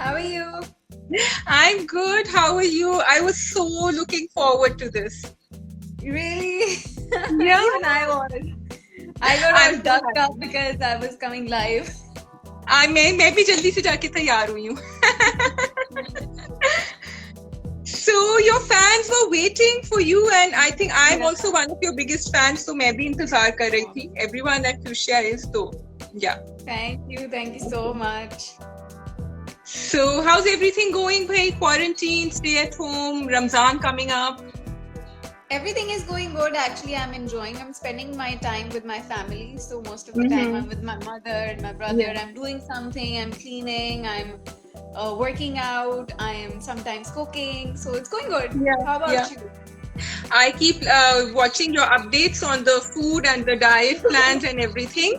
How are you? I'm good. How are you? I was so looking forward to this. Really? Yeah. Even I was. I got all I'm so ducked up happy. because I was coming live. मैं भी जल्दी से जाके तैयार हुई हूँ. So your fans were waiting for you, and I think I'm Yeah. also one of your biggest fans. So मैं भी इंतजार कर रही थी. Everyone at Fuchsia is, so yeah. Thank you so much. So how's everything going? Bhai, quarantine, stay at home, Ramzan coming up. Everything is going good. Actually, I'm enjoying. I'm spending my time with my family. So most of the time, I'm with my mother and my brother. Yeah. I'm doing something. I'm cleaning. I'm working out. I am sometimes cooking. So it's going good. Yeah, How about yeah. you? I keep watching your updates on the food and the diet plans and everything.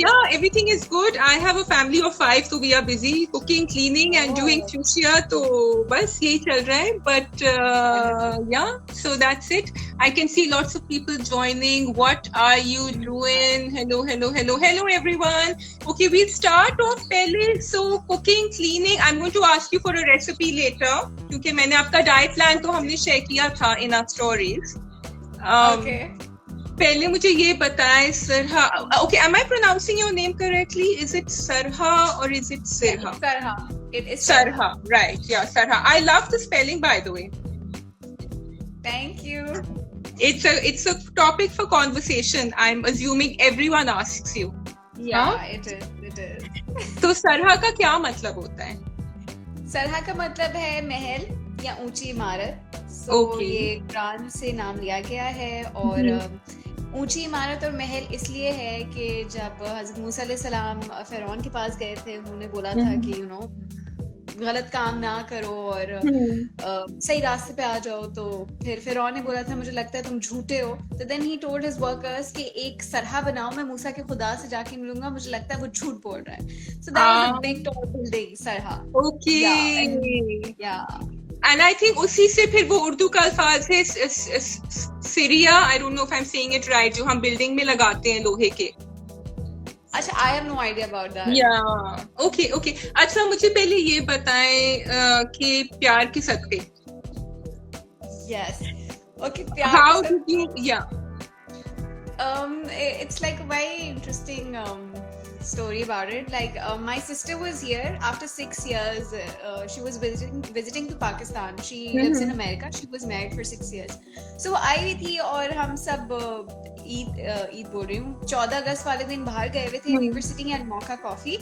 Yeah, everything is good. I have a family of 5, so we are busy cooking, cleaning, and doing fuchsia. So, bas yahi chal raha hai. But yeah, so that's it. I can see lots of people joining. What are you doing? Hello, hello, hello, hello, everyone. Okay, we'll start off pehle. So, cooking, cleaning. I'm going to ask you for a recipe later. क्योंकि मैंने आपका diet plan तो हमने share किया था in our stories. Okay. पहले मुझे ये बताएं सरहा. Okay, am I pronouncing your name correctly? Is it Sarha or is it Sirha? Sarha. It is Sarha, right? Yeah, Sarha. I love the spelling, by the way. Thank you. It's a topic for conversation. I'm assuming everyone asks you. Yeah, Huh? it is. तो सरहा का क्या मतलब होता है? सरहा का मतलब है महल या ऊंची इमारत. Okay. ये कुरान से नाम लिया गया है. और ऊंची इमारत और महल इसलिए है कि जब हज़रत मूसा अलैहिस्सलाम फ़िरौन के पास गए थे, उन्होंने बोला था कि गलत काम ना करो और सही रास्ते पे आ जाओ. तो फिर फ़िरौन ने बोला था मुझे लगता है तुम झूठे हो. तो then he told his workers कि एक सरहा बनाओ, मैं मूसा के खुदा से जाके मिलूंगा, मुझे लगता है वो झूठ बोल रहा है. So that was a big tall building सरहा. Okay. Yeah. And I think उसी से फिर वो उर्दू का अल्फाज है सिरिया. I don't know if I'm saying it right. जो हम बिल्डिंग में लगाते हैं लोहे के. अच्छा, I have no idea about that. Yeah. Okay. अच्छा, मुझे पहले ये बताएं कि प्यार के सदक़े. Yes. Okay. प्यार How के did you? Yeah. It's like a very interesting story about it. Like my sister was here after 6 years. She was visiting to Pakistan. She lives in America. She was married for 6 years. So वो आई हुई थी और हम सब ईद बोल रही हूँ 14 अगस्त वाले दिन बाहर गए हुए थे. We were sitting at Mocha Coffee.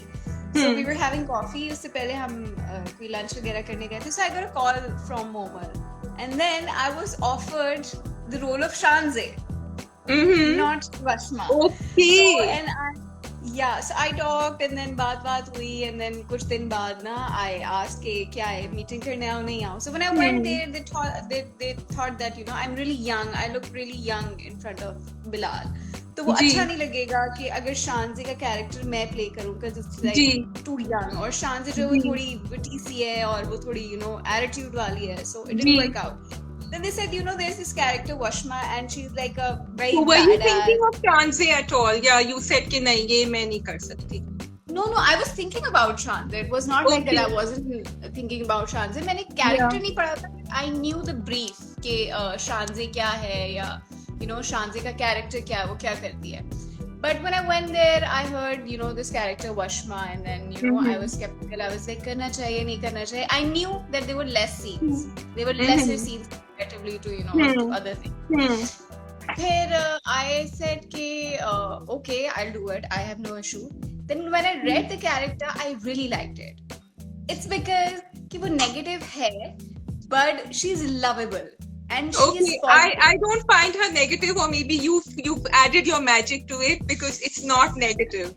So we were having coffee. उससे पहले हम कोई lunch वगैरह करने गए थे. So I got a call from Momal, and then I was offered the role of Shanze. Not Vashma. Okay. So I talked, and then बात हुई, and then कुछ दिन बाद ना I asked कि क्या है, मीटिंग करने आओ नहीं आओ. So when I went there, they thought that I'm really young. I look really young in front of Bilal. तो वो अच्छा नहीं लगेगा कि अगर शानज़ी का कैरेक्टर मैं प्ले करूँ, because it's like too young. और शानज़ी जो वो थोड़ी witty सी है और वो थोड़ी attitude वाली है. So it didn't work out. Then they said, there's this character Washma, and she's like a very So were badass. you thinking of Shanze at all? Yeah, you said कि नहीं ये मैं नहीं कर सकती. No, I was thinking about Shanze. It was not like that I wasn't thinking about Shanze. मैंने character नहीं पढ़ा था. I knew the brief कि Shanze क्या है या Shanze का character क्या है, वो क्या करती है. But when I went there, I heard, this character Washma, and then, I was skeptical. I was like, करना चाहिए, नहीं करना चाहिए. I knew that there were less scenes. There were lesser scenes comparatively to, to other things. Then I said, okay, I'll do it. I have no issue. Then when I read the character, I really liked it. It's because वो negative है, but she's lovable. And she is I don't find her negative, or maybe you've added your magic to it, because it's not negative.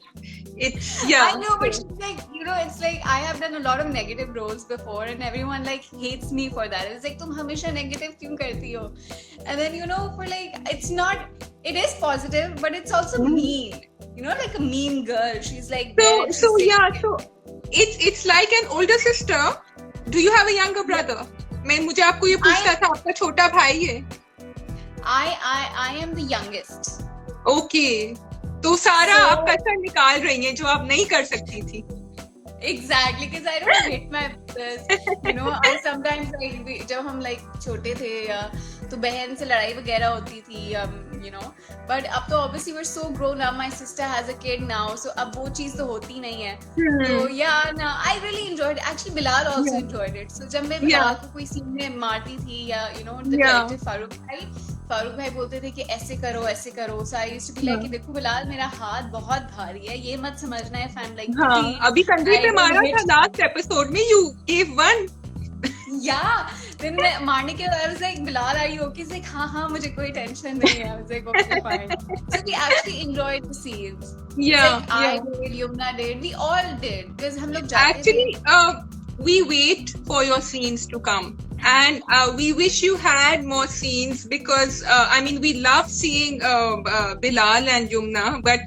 It's I know, but she's like, it's like I have done a lot of negative roles before, and everyone like hates me for that. It's like तुम हमेशा negative क्यों करती हो? And then for like it is positive, but it's also mean. Like a mean girl. She's like so it's like an older sister. Do you have a younger brother? मुझे आपको ये पूछना था, आपका छोटा भाई है? I am the youngest. Okay. तो सारा आप कसर निकाल रही हैं जो आप नहीं कर सकती थी. Exactly, because I don't hit my brothers. You know, I sometimes like जब हम like छोटे थे या तो बहन से लड़ाई वगैरह होती थी, you know. But अब तो obviously we're so grown up. My sister has a kid now, so अब वो चीज तो होती नहीं है. So yeah, no, I really enjoyed it. Actually, Bilal also enjoyed it. So जब मैं बिलाल को कोई सीन में मारती थी या you know the director Farooq भाई बोलते थे कि ऐसे करो. So I used to be like कि देखो बिलाल मेरा हाथ बहुत भारी है, ये मत समझना है फैन लाइक. हाँ, अभी संदीप पे मारा था लास्ट एपिसोड में, you gave one. Yeah, then मैं मारने के बाद I was like Bilal are you okay? He's like हाँ मुझे कोई टेंशन नहीं है. I was like okay fine. So we actually enjoyed the scenes. Yeah, like, I did, Yumna did, we all did because हम लोग जाते actually we wait for your scenes to come. And we wish you had more scenes because I mean we love seeing Bilal and Yumna, but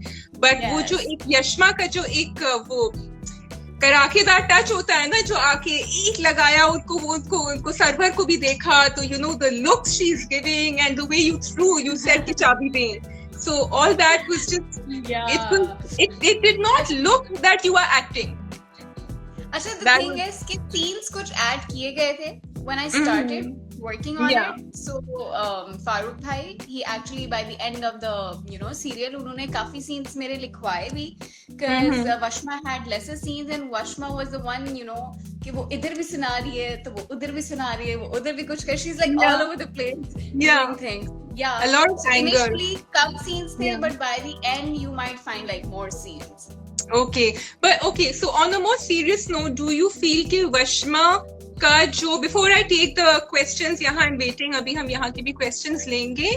वो जो एक यशमा का जो एक वो कराकेदार टच होता है ना, जो आके एक लगाया उनको सर्वर को भी देखा तो you know the looks she's giving and the way you said कि चाबी दें, so all that was just it did not look that you are acting. अच्छा, the thing is कि scenes कुछ add किए गए थे when I started working on it. So Farooq bhai, he actually by the end of the serial उन्होंने काफी scenes मेरे लिखवाए भी, because Washma had lesser scenes and Washma was the one कि वो इधर भी सुना रही है तो वो उधर भी सुना रही है, वो उधर भी कुछ कर, she's like all over the place doing things. A lot of anger. Initially some scenes there, but by the end you might find like more scenes. Okay, but okay, so on a more serious note, do you feel कि वशमा का जो, before I take the questions, यहाँ I'm waiting, अभी हम यहाँ के भी questions लेंगे.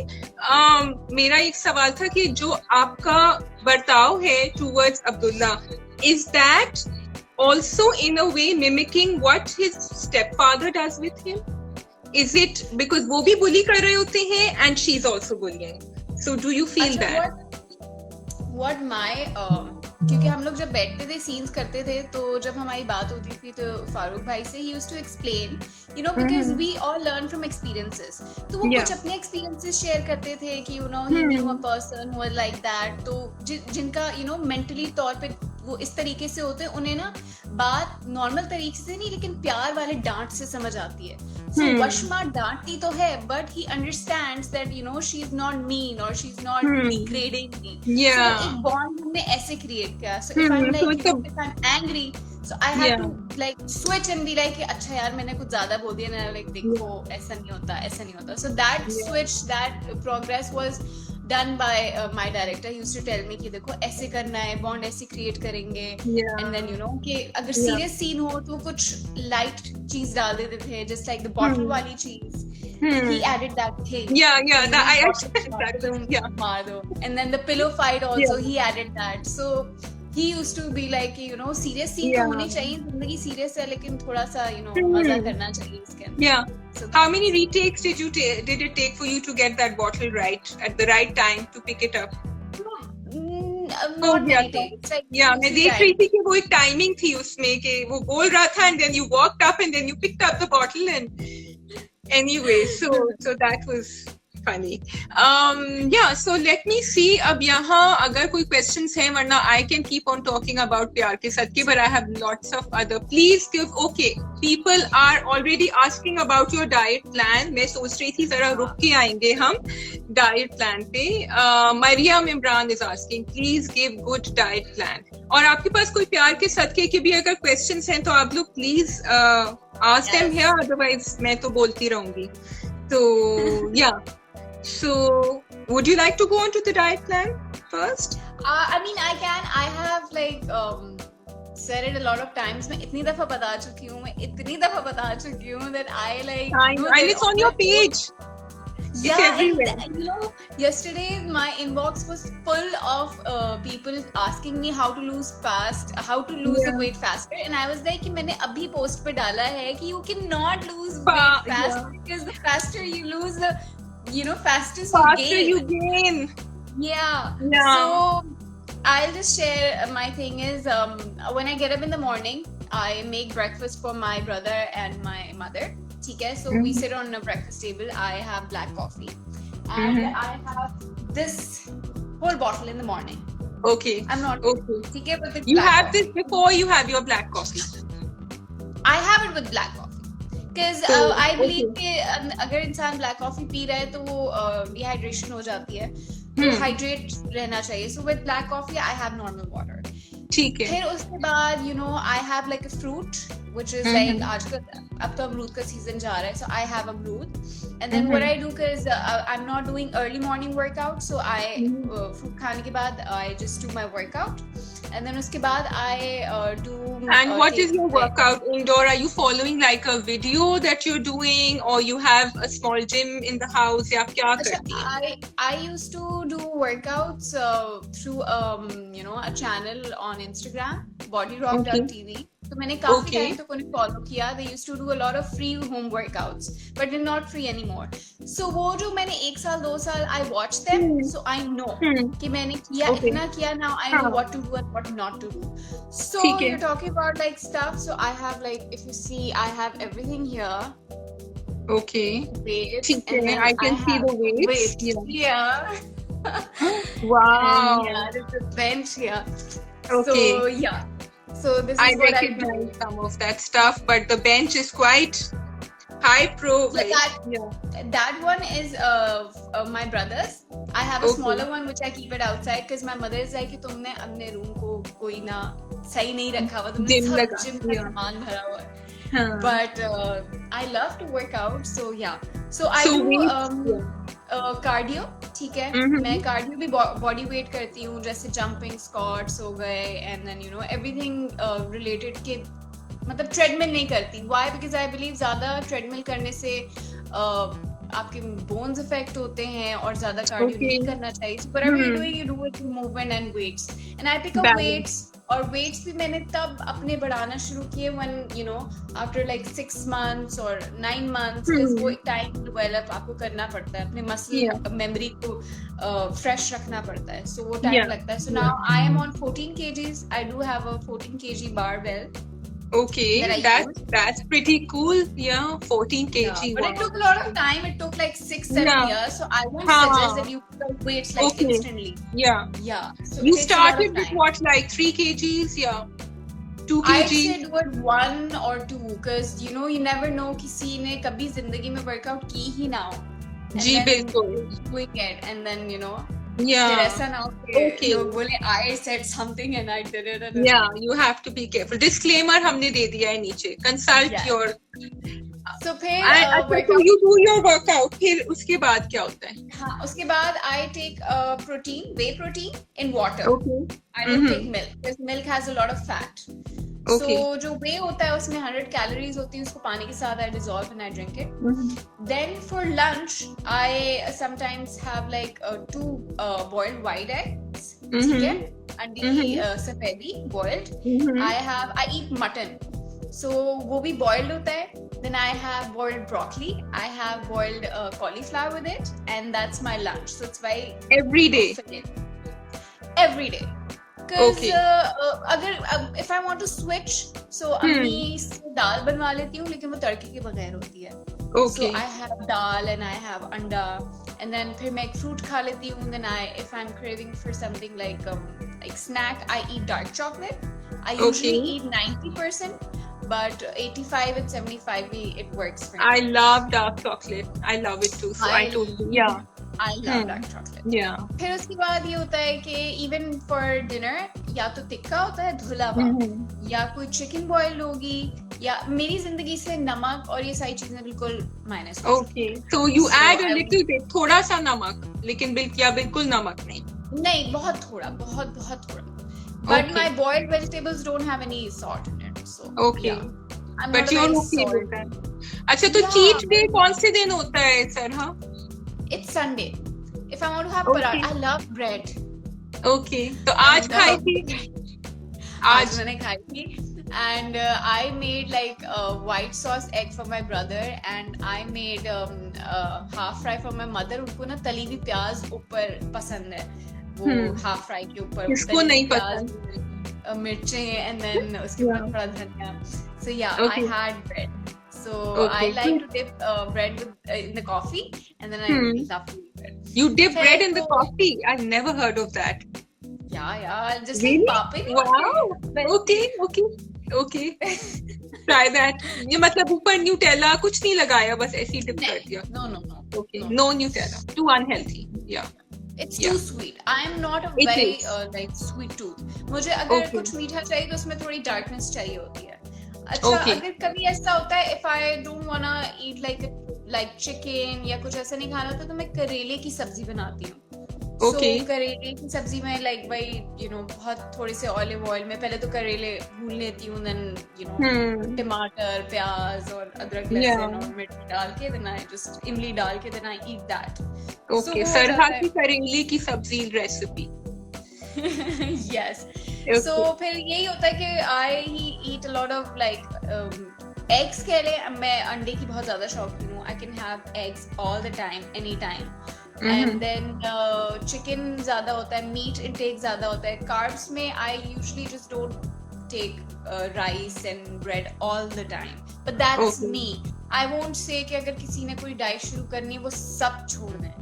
मेरा एक सवाल था कि जो आपका बर्ताव है towards Abdullah, is that also in a way mimicking what his stepfather does with him? Is it because वो भी bully कर रहे होते हैं and she's also bullying? So do you feel that? What my क्योंकि हम लोग जब बैठते थे सीन्स करते थे तो जब हमारी बात होती थी तो फारूक भाई से he used to explain because we all learn from experiences, तो वो कुछ अपने experiences share करते थे कि he knew a person who was like that, तो जिनका mentally तौर पे वो इस तरीके से होते हैं, उन्हें ना बात नॉर्मल तरीके से नहीं लेकिन प्यार वाले डांट से समझ आती है. So वशमा डांटती तो है but he understands that she's not mean or she's not degrading me. So एक bond हमने ऐसे create किया. So if I'm like if I'm angry, so I have to like switch and be like अच्छा यार मैंने कुछ ज़्यादा बोल दिया ना, like देखो ऐसा नहीं होता. So that switch, that progress was done by my director. He used to tell me कि देखो ऐसे करना है, bond ऐसे create करेंगे, and then कि अगर serious scene हो तो कुछ light चीज डाल देते थे, just like the bottle वाली चीज. He added that thing. That I actually that. मार दो. And then the pillow fight also he added that. So he used to be like serious scene तो होनी चाहिए, जिंदगी serious है लेकिन थोड़ा सा मजा करना चाहिए इसके अंदर. So how many retakes did it take for you to get that bottle right at the right time to pick it up? Not many takes. मैं देख रही थी कि वो एक timing थी उसमें कि वो बोल रहा था and then you walked up and then you picked up the bottle and anyway, so that was funny. So let me see. अब यहाँ अगर कोई questions हैं, वरना I can keep on talking about प्यार के सदके, but I have lots of other. Please give. Okay, people are already asking about your diet plan. मैं सोच रही थी जरा रुक के आएंगे हम diet plan पे. Mariam Imran is asking, please give good diet plan. और आपके पास कोई प्यार के सदके के भी अगर questions हैं तो आप लोग please ask them here. Otherwise मैं तो बोलती रहूँगी. So So, would you like to go on to the diet plan first? I mean, I can. I have like said it a lot of times. मैं इतनी दफा बता चुकी हूँ that I like. And it's on your page. Yeah, and yesterday my inbox was full of people asking me how to lose the weight faster, and I was like कि मैंने अभी post पे डाला है कि you cannot lose weight fast because the faster you lose the faster you gain. So I'll just share. My thing is when I get up in the morning I make breakfast for my brother and my mother. So we sit on a breakfast table. I have black coffee and I have this whole bottle in the morning. Okay. I'm not. Okay. ठीक है, but it's You black have coffee. this before you have your black coffee. I have it with black coffee because So, I believe okay. कि अगर इंसान black coffee P रहा है तो वो dehydration हो जाती है, तो Hmm. hydrate रहना चाहिए. So with black coffee I have normal water. ठीक है. फिर उसके बाद you know I have like a fruit which is like आजकल अब तो अमरूद का season जा रहा है, so I have अमरूद. And then what I do because I'm not doing early morning workout, so I fruit खाने के बाद I just do my workout. And then उसके बाद I do. And what is your workout indoor? Are you following like a video that you're doing, or you have a small gym in the house? या क्या करती है? I used to do workouts through you know a channel on Instagram, bodyrock.tv. तो मैंने काफी time तक उन्हें follow किया. They used to do a lot of free home workouts, but they're not free anymore. So वो जो मैंने 1 साल 2 साल I watched them, so I know कि मैंने किया इतना किया. Now I know what to do and what not to do. So you're talking about like stuff. So I have like, if you see, I have everything here. Okay. Weights, ठीक है. I can see the weights. Yeah. Wow. And, yeah, there's a bench here. Okay. So yeah. So this is I what I do. recognize some of that stuff, but the bench is quite high pro. So that one is my brother's. I have a smaller one which I keep it outside because my mother is like कि तुमने अपने room को कोई ना सही नहीं रखा हुआ, तुमने सब जिम का सामान भरा हुआ है. But I love to work out, so yeah. So I do cardio. ठीक है, मैं cardio भी body weight करती हूँ, जैसे jumping squats हो गए, and then you know everything related के मतलब treadmill नहीं करती. Why? Because I believe ज़्यादा treadmill करने से आपके bones affect होते हैं और ज़्यादा cardio नहीं करना चाहिए. So whatever you're doing, you do it with movement and weights. And I pick up weights. और weights भी मैंने तब अपने बढ़ाना शुरू किए when you know after like 6 months or 9 months, because वो एक time develop आपको करना पड़ता है, अपने muscle memory को fresh रखना पड़ता है, so वो time लगता है. So now I am on 14 kgs. I do have a 14 kg barbell. Okay, that's pretty cool. Yeah, 14 kg. Yeah, but it took a lot of time. It took like 6-7 years. So I won't suggest that you put up weights like instantly. Yeah. So you started with what, like 3 kgs? Yeah. 2 kgs? I'd say do it 1 or 2, because you know you never know किसी ने कभी जिंदगी में workout की ही ना हो. जी बिल्कुल. Doing it and then you know. Yeah. फिर ऐसा ना हो कि लोग बोले I said something and I did it. Yeah, you have to be careful. Disclaimer हमने दे दिया है नीचे. Consult your. So फिर so you do your workout. फिर उसके बाद क्या होता है? हाँ, उसके बाद I take protein, whey protein in water. Okay. I don't take milk because milk has a lot of fat. Okay. So जो whey होता है उसमें 100 calories होती है, उसको पानी के साथ I dissolve and I drink it. Then for lunch I sometimes have like 2 boiled white eggs. ठीक है, अंडी सफेदी boiled. I eat mutton. So वो भी boiled होता है. Then I have boiled broccoli. I have boiled cauliflower with it, and that's my lunch. So it's why every day. Every day. Because अगर if I want to switch, so अम्मी से दाल बनवा लेती हूँ, लेकिन वो तड़के के बगैर होती है. So I have dal and I have anda, and then फिर मैं एक fruit खा लेती हूँ. Then if I'm craving for something like snack, I eat dark chocolate. I usually eat 90%, but 85 and 75 it works for me. I love dark chocolate. I love it too. So I told you. Yeah. I love dark chocolate. Yeah. फिर उसके बाद ये होता है कि even for dinner या तो टिक्का होता है धुला हुआ, या कोई चिकन बॉइल्ड होगी, या मेरी जिंदगी से नमक और ये सारी चीजें बिल्कुल minus. Okay. So you add a little bit, थोड़ा सा नमक, लेकिन बिल्कुल नमक नहीं. नहीं, बहुत थोड़ा, बहुत थोड़ा. But my boiled vegetables don't have any salt in it. So okay. I'm but you're okay with that. अच्छा, तो cheat day कौन से दिन होता है सर? हाँ. It's Sunday. If I want to have paratha, I love bread. Okay. तो आज खाई थी? आज मैंने खाई थी. And I made like white sauce egg for my brother, and I made half fry for my mother. उनको ना तली हुई प्याज ऊपर पसंद है. वो half fry के ऊपर इसको नहीं पसंद. मिर्चें and then उसके ऊपर थोड़ा धनिया. So yeah, I had bread. So I like to dip bread in the coffee, and then I love to eat bread. You dip bread in the coffee? I've never heard of that. Yeah, just like Really? popping. Wow. Okay. Try that. ये मतलब ऊपर Nutella कुछ नहीं लगाया, बस ऐसे ही dip कर दिया. No. Okay. No Nutella. Too unhealthy. Yeah. It's too sweet. I am not a It very is. like sweet tooth. मुझे अगर कुछ मीठा चाहिए तो उसमें थोड़ी darkness चाहिए होती है. अच्छा, अगर कभी ऐसा होता है, if I don't wanna eat like chicken या कुछ ऐसा नहीं खाना होता, तो मैं करेले की सब्जी बनाती हूँ. So करेले की सब्जी में like भाई बहुत थोड़े से ऑलिव ऑयल में पहले तो करेले भून लेती हूँ, then टमाटर, प्याज और अदरक, लहसुन और मिर्च डाल के, then I just इमली डाल के, then I eat that. Okay, सरहा की करेले की सब्जी रेसिपी. Yes. So फिर यही होता है कि I eat a lot of like eggs. के लिए मैं अंडे की बहुत ज्यादा शौकीन हूँ. I can have eggs all the time, anytime. And then chicken ज्यादा होता है, meat intake ज्यादा होता है. Carbs में I usually just don't take rice and bread all the time. But that's me. I won't say कि अगर किसी ने कोई diet शुरू करनी है वो सब छोड़ दें.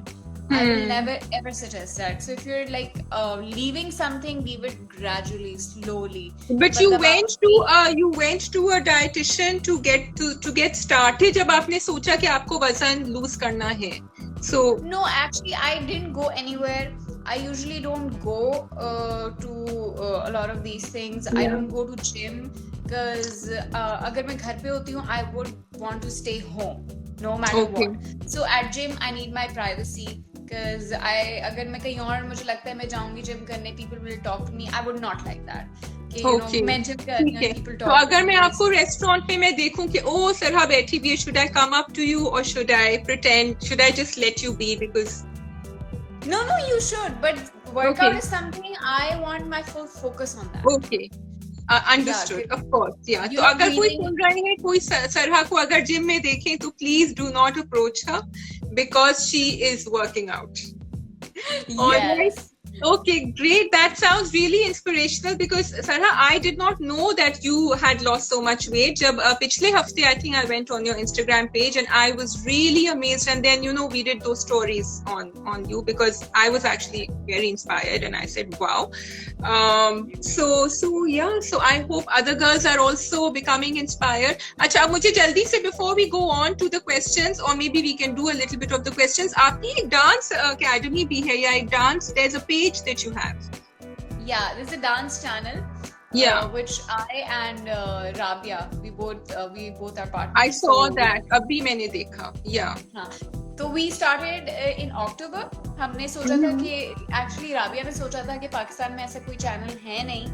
I will never ever suggest that. So if you're like leaving something, leave it gradually, slowly. But you went to a dietitian to get started. जब आपने सोचा कि आपको वजन lose करना है. So no, actually I didn't go anywhere. I usually don't go to a lot of these things. I don't go to gym because अगर मैं घर पे होती हूँ, I would want to stay home no matter what. So at gym I need my privacy. Because अगर मैं कहीं और मुझे लगता है मैं जाऊंगी जिम करने, people will talk to me. I would not like that. मैं जिम कर रही हूँ, people talk. तो अगर मैं आपको रेस्टोरेंट पे मैं देखूं कि ओ सरहा बैठी हुई है, should I come up to you or should I pretend? Should I just let you be because? No, you should. But workout is something I want my full focus on that. Okay. Understood. Of course. Yeah. तो अगर कोई सुन रही है, कोई सरहा को अगर gym में देखें तो please do not approach her because she is working out. Yes. Okay, great. That sounds really inspirational because Sarha, I did not know that you had lost so much weight. जब पिछले हफ्ते I think I went on your Instagram page and I was really amazed. And then we did those stories on you because I was actually very inspired and I said wow. So I hope other girls are also becoming inspired. अच्छा, अब मुझे जल्दी से before we go on to the questions or maybe we can do a little bit of the questions. आपकी एक dance academy भी है या एक dance? There's a page that you have. Yeah, there's a dance channel. Yeah, which I and Rabia, we both are partners. I saw that. अभी मैंने देखा. Yeah. हाँ. तो we started in October. हमने सोचा था कि actually राबिया ने सोचा था कि पाकिस्तान में ऐसा कोई चैनल है नहीं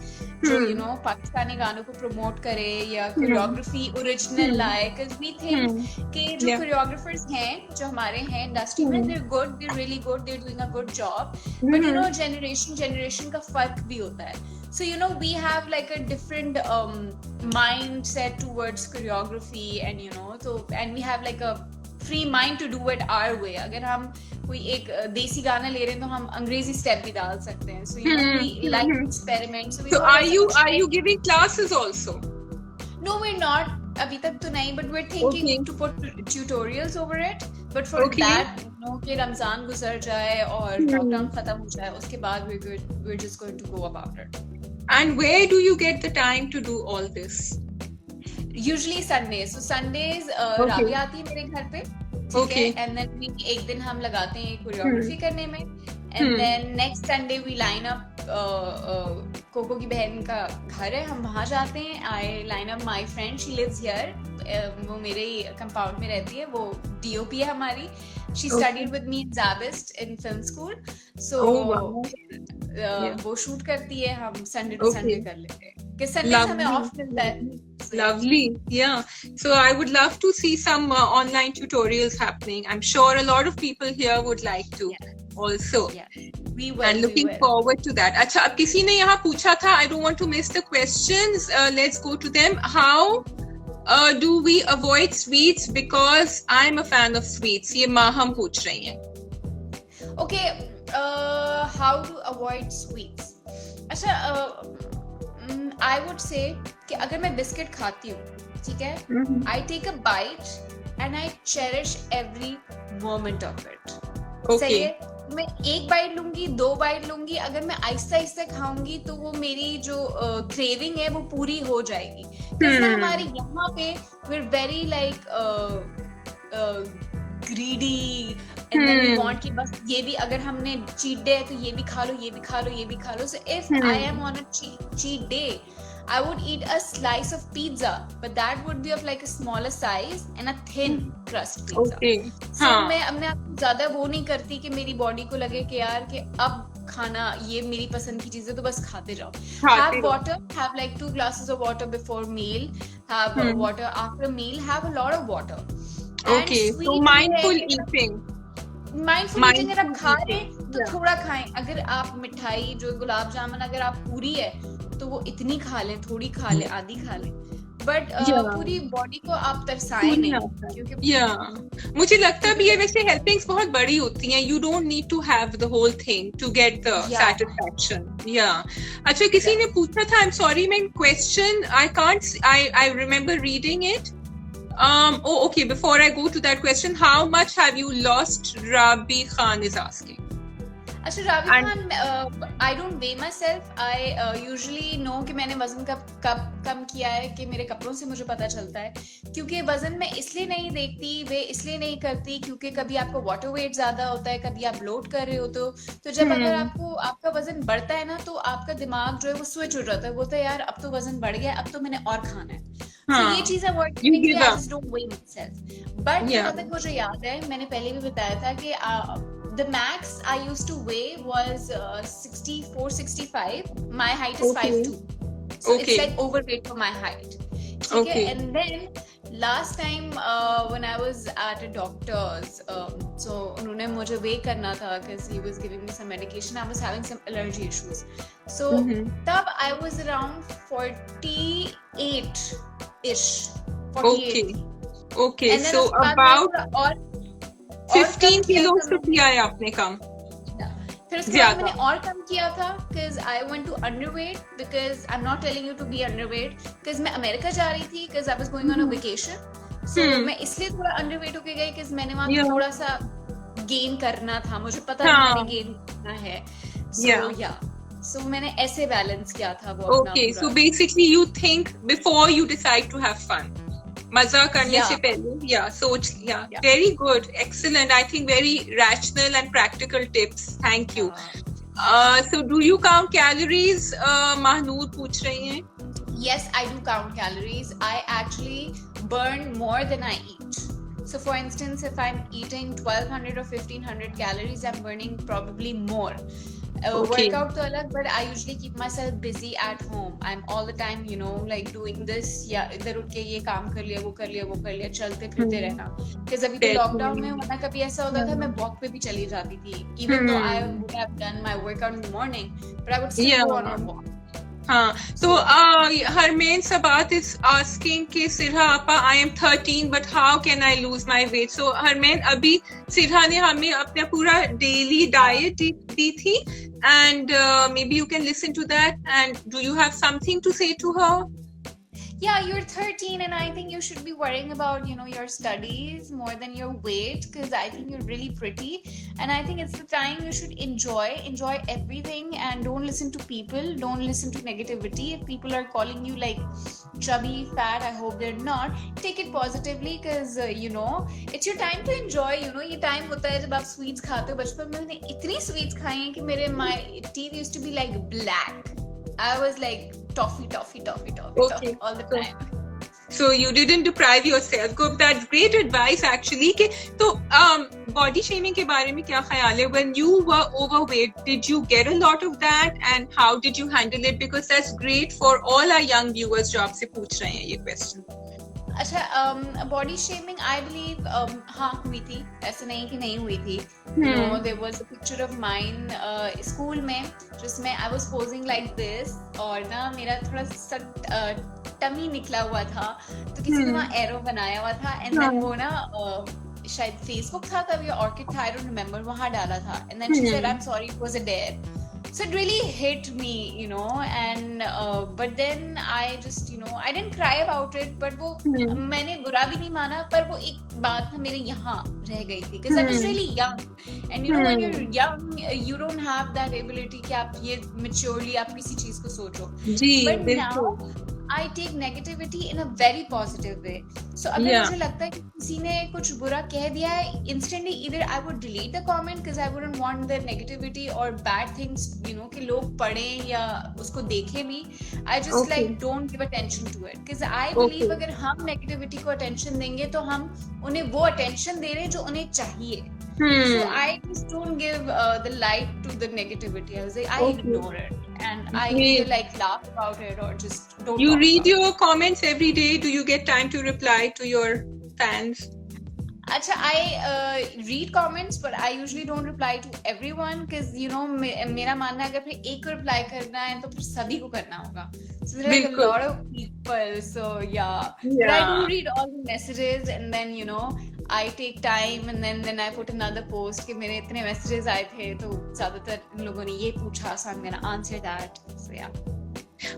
जो पाकिस्तानी गानों को प्रमोट करे या कोरियोग्राफी ओरिजिनल लाए, because we think कि जो कोरियोग्राफर्स हैं जो हमारे हैं इंडस्ट्री में, they're good, they're really good, they're doing a good job, but generation का फर्क भी होता है. So we have like a different mindset towards choreography and we have like a free mind to do it our way. अगर हम कोई एक देसी गाना ले रहे हैं तो हम अंग्रेजी स्टेप भी डाल सकते हैं. So we like to experiment. So are you giving classes also? No, we're not. अभी तक तो नहीं, but we're thinking to put tutorials over it. But for that, कि रमजान गुजर जाए और लॉकडाउन खत्म हो जाए, उसके बाद we're just going to go about it. And where do you get the time to do all this? Usually Sundays. So Sundays Rabia आती है मेरे घर पे, ठीक है, and then एक दिन हम लगाते हैं कोरियोग्राफी करने में, and then next Sunday we line up. Coco की बहन का घर है, हम वहाँ जाते हैं. I line up my friend, she lives here. वो मेरे ही कंपाउंड में रहती है, वो DOP है हमारी. She studied with me in Zabist in film school. So वो शूट करती है, हम संडे टू संडे कर लेते हैं कि संडे हमें ऑफ मिलता है. Lovely. Yeah. So I would love to see some online tutorials happening. I'm sure a lot of people here would like to also. Yeah. We will. And looking forward to that. अच्छा, अब किसी ने यहाँ पूछा था, I don't want to miss the questions. Let's go to them. How do we avoid sweets? Because I'm a fan of sweets. ये माहम पूछ रही हैं. Okay. How to avoid sweets? अच्छा, I would say कि अगर मैं बिस्किट खाती हूँ, ठीक है, I take a bite and I cherish every moment of it. Okay. सही है? मैं एक बाइट लूंगी, 2 बाइट लूंगी, अगर मैं आहिस्ता आहिस्ता खाऊंगी तो वो मेरी जो क्रेविंग है वो पूरी हो जाएगी। हमारे यहाँ पे we're very like greedy and then we want कि बस ये भी, अगर हमने cheat day है तो ये भी खा लो, ये भी खा लो, ये भी खा लो। So if I am on a cheat day, I would eat a slice of pizza, but that would be of like a smaller size and a thin crust pizza. Okay. So मैं अपने आप को ज्यादा वो नहीं करती कि मेरी बॉडी को लगे कि यार कि अब खाना ये मेरी पसंद की चीज है तो बस खाते जाओ। Have water, have like 2 glasses of water before meal, have water after meal, have a lot of water. Okay, so mindful eating. Mindful eating, अगर आप खा रहे हैं तो थोड़ा खाएं। अगर आप मिठाई जो गुलाब जामुन अगर आप पूरी है तो वो इतनी खा लें, थोड़ी खा लें, आधी खा लें, बट पूरी बॉडी को आप तरसाएं नहीं, क्योंकि मुझे लगता भी है वैसे हेल्पिंग्स बहुत बड़ी होती हैं। You don't need to have the whole thing to get the satisfaction. अच्छा, किसी ने पूछा था, I am sorry man, question I can't, I remember reading it. Okay, before I go to that question, how much have you lost? Rabi Khan is asking. अच्छा, राबी Khan, I don't weigh myself. I usually know कि मैंने वजन कब कम किया है कि मेरे कपड़ों से मुझे पता चलता है, क्योंकि वजन मैं इसलिए नहीं देखती, वे इसलिए नहीं करती क्योंकि कभी आपका वाटर वेट ज्यादा होता है, कभी आप ब्लोट कर रहे हो तो जब अगर आपको आपका वजन बढ़ता है ना तो आपका दिमाग जो है वो स्विच हो जाता है, बोलता है यार अब तो वजन बढ़ गया, अब तो मैंने और खाना है। तो ये चीज अवॉइड करने के लिए I just don't weigh myself. But जहाँ तक मुझे याद है, मैंने पहले भी बताया था कि the max I used to weigh was 64, 65. My height is 5'2", so it's like overweight for my height. Okay. And then last time when I was at a doctor's, so उन्होंने मुझे weigh करना था because he was giving me some medication. I was having some allergy issues. So तब I was around 48-ish. 48. Okay. So about 15 kilo से किया है आपने कम। फिर उसके बाद मैंने और कम किया था because I went to underweight, because I'm not telling you to be underweight, because मैं अमेरिका जा रही थी because I was going on a vacation. So मैं इसलिए थोड़ा underweight होके गई because मैंने वहाँ थोड़ा सा gain करना था, मुझे पता था मैंने gain करना है। So मैंने ऐसे balance किया था वो अपना। Okay, so basically you think before you decide to have fun. मजा करने से पहले सोच very good, excellent, I think very rational and practical tips, thank you. So do you count calories? Mahnoor पूछ रही हैं। Yes, I do count calories. I actually burn more than I eat. So for instance, if I'm eating 1200 or 1500 calories, I'm burning probably more. Workout to alag, but I usually keep myself busy at home. I'm all the time, you know, like doing this, इधर उठ के ये काम कर लिया, वो कर लिया, चलते फिरते रहना। Because अभी तो लॉकडाउन में वरना कभी ऐसा होता था मैं वॉक पे भी चली जाती थी, even though I would have done my workout in the morning, but I would still go on a walk. So Harmain Sabat is asking कि सिरहा आपा, I am 13 but how can I lose my weight? So Harmain, अभी सिरहा ने हमें अपना पूरा daily diet दी थी, and maybe you can listen to that, and do you have something to say to her? Yeah, you're 13 and I think you should be worrying about, you know, your studies more than your weight, because I think you're really pretty and I think it's the time you should enjoy everything and don't listen to people, don't listen to negativity. If people are calling you like chubby, fat, I hope they're not. Take it positively because, you know, it's your time to enjoy, you know, ये time होता है जब आप sweets खाते हो। बचपन में मैंने इतनी sweets खाई हैं कि my teeth used to be like black. I was like toffee all the time. So you didn't deprive yourself. Good, that's great advice actually. कि तो body shaming के बारे में क्या ख्याल है? When you were overweight, did you get a lot of that, and how did you handle it? Because that's great for all our young viewers जो आपसे पूछ रहे हैं ये question. अच्छा, body shaming I believe हाँ हुई थी, ऐसा नहीं कि नहीं हुई थी। You know, there was a picture of mine school में जिसमें I was posing like this और ना मेरा थोड़ा सा टमी निकला हुआ था, तो किसी ने वहाँ एरो बनाया हुआ था and then वो ना शायद Facebook था तब या Orchid था, I don't remember, वहाँ डाला था and then she said I'm sorry it was a dare. So it really hit me, you know, and but then I just, you know, I didn't cry about it, but वो मैंने बुरा भी नहीं माना, पर वो एक बात ना मेरे यहाँ रह गई थी, because I was really young, and you know when you're young you don't have that ability कि आप ये maturely आप किसी चीज को सोचो. But now I take negativity in a very positive way. So अगर मुझे लगता है कि किसी ने कुछ बुरा कह दिया है, instantly either I would delete the comment because I wouldn't want the negativity or bad things, you know, कि लोग पढ़ें या उसको देखें भी. I just like don't give attention to it because I believe अगर हम negativity को attention देंगे तो हम उन्हें वो attention दे रहे हैं जो उन्हें चाहिए. So I just don't give the light to the negativity. I was like, I ignore it, and I either like laugh about it or just don't. You read your comments every day. Do you get time to reply to your fans? Acha, I read comments, but I usually don't reply to everyone because you know मेरा मानना है अगर फिर एक को reply करना है तो फिर सभी को करना होगा. So there are a lot of people. So yeah. But I do read all the messages, and then you know I take time, and then I put another post कि मेरे इतने messages आए थे तो ज़्यादातर इन लोगों ने ये पूछा, so I'm gonna answer that. So yeah.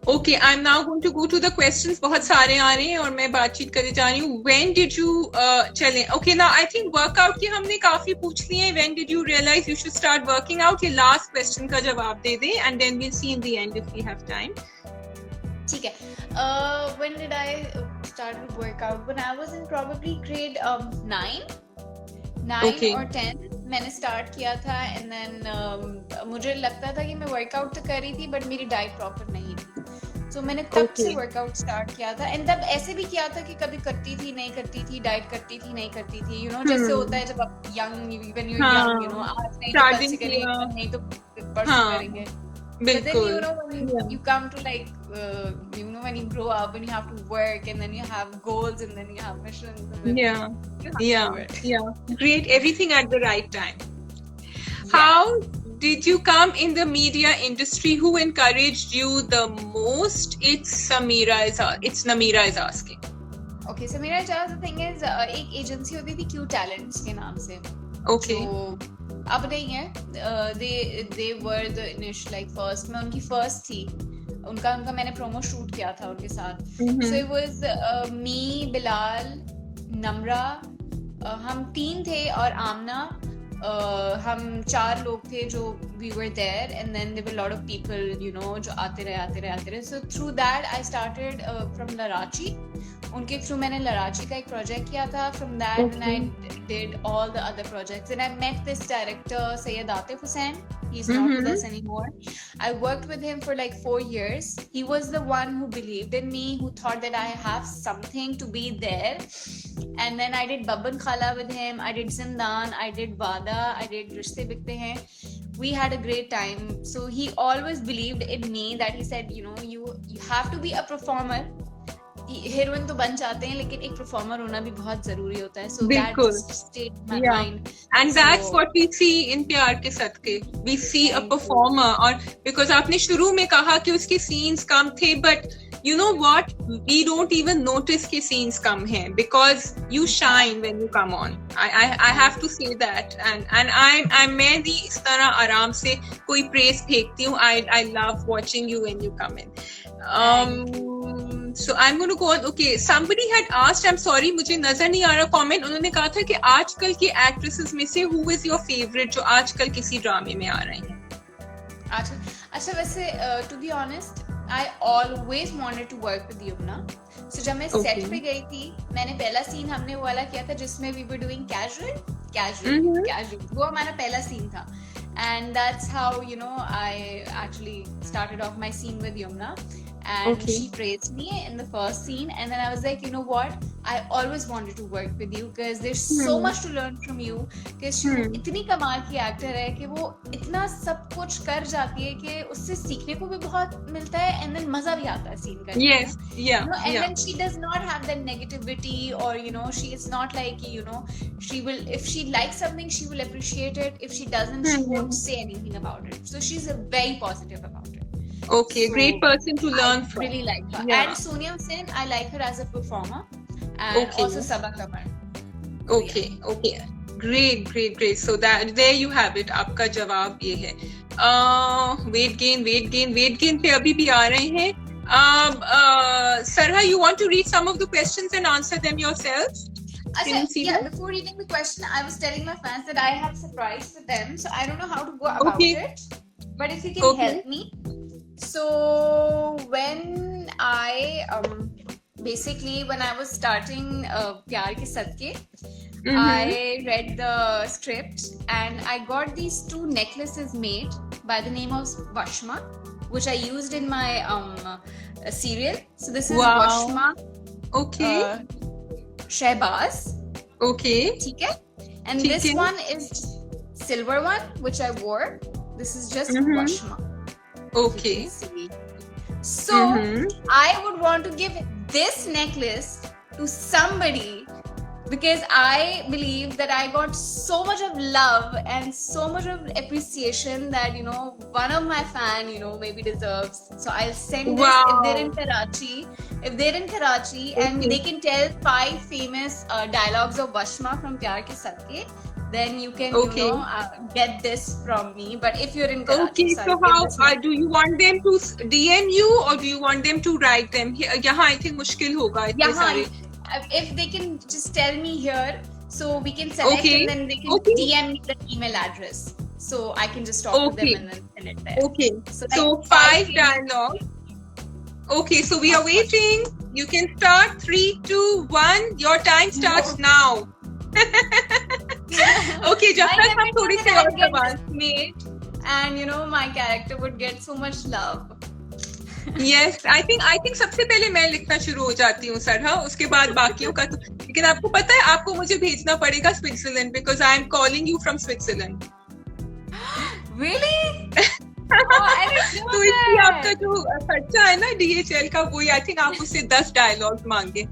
Okay, I'm now going to go to the questions. बहुत सारे आ रहे हैं और मैं बातचीत करने जा रही हूँ. When did you चलें? Okay, now I think workout की हमने काफी पूछ लिए हैं. When did you realize you should start working out? ये last question का जवाब दे दें, and then we'll see in the end if we have time. ठीक है. When did I start with workout? When I was in probably grade 9 or 10 मैंने start किया था, and then मुझे लगता था कि मैं workout तो कर रही थी but मेरी diet proper नहीं थी. So मैंने तब से workout start किया था, and तब ऐसे भी किया था कि कभी करती थी नहीं करती थी, diet करती थी नहीं करती थी, you know जैसे होता है जब आप young, when you're young, you know आज नहीं तो कल से करेंगे, नहीं तो परसों करेंगे. But then you know when you come to like you know when you grow up and you have to work, and then you have goals, and then you have missions, and then Great, everything at the right time. How did you come in the media industry? Who encouraged you the most? It's Namira is asking. Okay, Samira Ijaz, the thing is एक agency होती थी Q Talents के नाम से. Okay. So, अब नहीं है. They were the initial like first. मैं उनकी first थी. उनका मैंने promo shoot किया था उनके साथ. So it was me, Bilal, Namra, हम 3 थे और आमना. हम 4 लोग थे जो we were there, and then there were a lot of people, you know, जो आते रहे. So through that I started from Larachi. उनके थ्रू मैंने लराची का एक प्रोजेक्ट किया था. From that and I did all the other projects, and I met this director Syed Atif Hussain. He's not with us anymore. I worked with him for like 4 years. He was the one who believed in me, who thought that I have something to be there. And then I did Babban Khala with him. I did Zindan. I did Wada. I did Rishte Bikte Hain. We had a great time. So he always believed in me, that he said, you know, you have to be a performer. Heroine तो बन जाते हैं लेकिन एक performer होना भी बहुत जरूरी होता है. So that stayed in my mind. And that's what we see in प्यार के सदके. We see a performer. और because आपने शुरू में कहा कि उसके scenes कम थे, but you know what? We don't even notice कि scenes कम हैं because you shine when you come on. I have to say that. And मैं भी इस तरह आराम से कोई praise फेंकती हूँ. I love watching you when you come in. So I'm going to go on. Okay, somebody had asked, I'm sorry मुझे नजर नहीं आ रहा comment. उन्होंने कहा था कि आजकल की actresses में से who is your favorite जो आजकल किसी ड्रामे में आ रही हैं? अच्छा वैसे to be honest, I always wanted to work with Yumna. So जब मैं set पे गई थी, मैंने पहला scene हमने वो वाला किया था जिसमें we were doing casual. वो हमारा पहला scene था. And that's how, you know, I actually started off my scene with Yumna. And she praised me in the first scene, and then I was like, you know what, I always wanted to work with you because there's so much to learn from you. Because she इतनी कमाल की actor है कि वो इतना सब कुछ कर जाती है कि उससे सीखने को भी बहुत मिलता है, and then मजा भी आता है scene करने में. You know, and then she does not have that negativity, or you know, she is not like, you know, she will, if she likes something she will appreciate it, if she doesn't she won't say anything about it. So she's very positive about it. Okay, so great person to learn from. I really like her. And Sonia Sen, I like her as a performer. And also Sabaa Kamar. Okay. Great, great, great. So that there you have it. आपका जवाब ये है. Weight gain पे अभी भी आ रहे हैं. Sarha, you want to read some of the questions and answer them yourself? Before reading the question, I was telling my fans that I have a surprise for them, so I don't know how to go about it. But if you can help me. So when I basically when I was starting Pyar Ke Sadke, I read the script and I got these 2 necklaces made by the name of Vashma, which I used in my serial. So this is Vashma. Okay. Shehbaz. Okay. ठीक है? And this one is silver one, which I wore. This is just Vashma. Okay. So I would want to give this necklace to somebody because I believe that I got so much of love and so much of appreciation that, you know, one of my fan, you know, maybe deserves. So I'll send this if they're in Karachi. If they're in Karachi and they can tell 5 famous dialogues of Vashma from Pyar Ke Sadke, then you can you know, get this from me. But if you're in Karachi, so how do you want them to DM you or do you want them to write them? यहाँ I think मुश्किल होगा इतने सारे. If they can just tell me here, so we can select and then they can DM me the email address, so I can just talk to them and then send it there. Okay. So 5 dialogues. Okay, so we are waiting. You can start 3, 2, 1. Your time starts now. Okay, जब तक हम थोड़ी सी और सवाल. And you know my character would get so much love. Yes, I think सबसे पहले मैं लिखना शुरू हो जाती हूँ सरहा, उसके बाद बाकियों का तो. लेकिन आपको पता है आपको मुझे भेजना पड़ेगा Switzerland because I am calling you from Switzerland. Really? तो इसलिए आपका जो खर्चा है ना DHL का वही I think आप उससे 10 डायलॉग मांगे.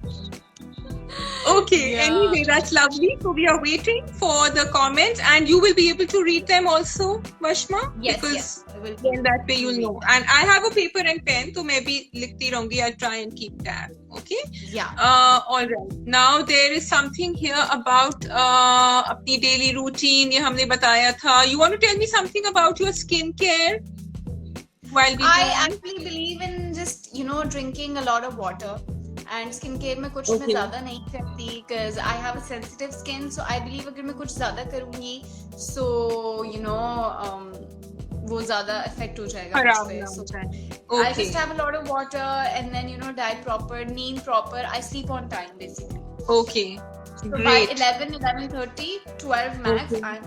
Okay, anyway, that's lovely. So we are waiting for the comments and you will be able to read them also, Vashma? Yes. Then that way you'll know. And I have a paper and pen, so maybe likhti rahungi. I'll try and keep tab. Okay? Yeah. All right. Now there is something here about apni daily routine. ये हमने बताया था. You want to tell me something about your skincare? I actually believe in just, you know, drinking a lot of water. And skincare में कुछ मैं ज़्यादा नहीं करती because I have a sensitive skin, so I believe अगर मैं कुछ ज़्यादा करूँगी, so you know वो ज़्यादा affect हो जाएगा मुझ पे. I just have a lot of water and then you know diet proper, need proper. I sleep on time basically. Okay. So by 11:30, 12 max, I'm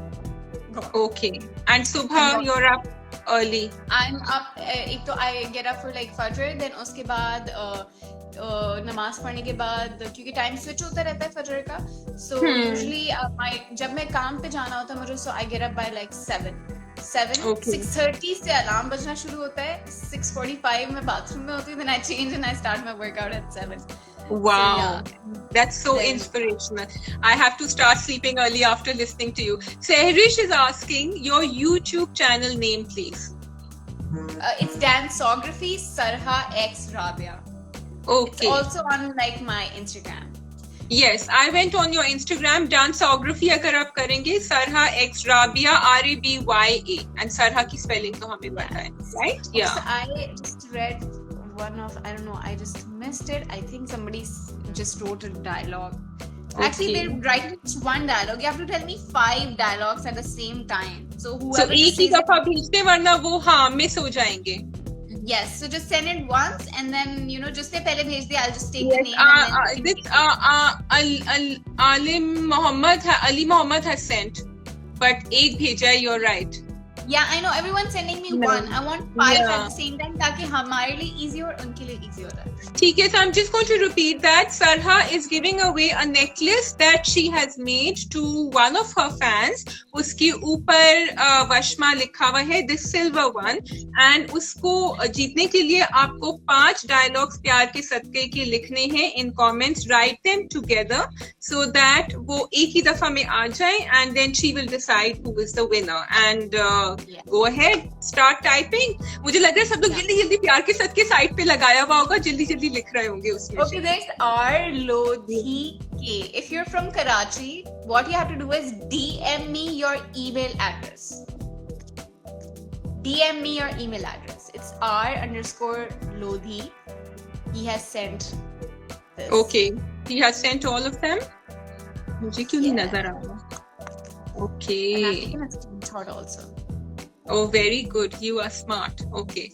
gone. Okay. And Subha, you're up early. I'm up. एक तो I get up for like Fajr, then उसके बाद नमाज पढ़ने के बाद क्योंकि time switch होता रहता है फजर का, so usually जब मैं काम पे जाना होता है मुझे, so I get up by like 7. 6:30 से अलार्म बजना शुरू होता है. 6:45 मैं बाथरूम में होती हूँ, then I change and I start my workout at 7. Wow, that's so inspirational. I have to start sleeping early after listening to you. Sehrish is asking your YouTube channel name, please. It's Dancography Sarha X Rabia. Okay. It's also on like my Instagram. Yes, I went on your Instagram. Dancography अगर आप करेंगे Sarha X Rabia RABYA and Sarha की spelling तो हमें पता है, right? Yeah. So I just read one of, I don't know, I just missed it. I think somebody just wrote a dialogue. Actually, they're writing one dialogue. You have to tell me 5 dialogues at the same time. So whoever एक ही दफा भेजते वरना वो हाँ miss हो जाएंगे. Yes, so just send it once and then you know just से पहले भेज दे. I'll just take the name. And then Ali Muhammad has sent, but एक भेजा है. You're right. Yeah, I know everyone's sending me one. I want 5 at the same time ताकि हमारे लिए easy और उनके लिए easy हो जाए. ठीक है, so I'm just going to repeat that. Sarha is giving away a necklace that she has made to one of her fans. उसके ऊपर Vashma लिखा हुआ है, this silver one, and उसको जीतने के लिए आपको 5 dialogues प्यार के सदके के लिखने हैं in comments. Write them together so that वो एक ही दफा में आ जाए and then she will decide who is the winner. And Yeah. go ahead, start typing. मुझे लग रहा है सब लोग जल्दी जल्दी प्यार के साथ के साइट पे लगाया हुआ होगा, जल्दी जल्दी लिख रहे होंगे उसमें. Okay, there's R Lodhi K. If you're from Karachi, what you have to do is DM me your email address. DM me your email address. It's R_Lodhi. He has sent this. Okay, he has sent all of them. मुझे क्यों नहीं नजर आ रहा? And I've Okay. taken a screenshot also. Oh, very good. You are smart. Okay.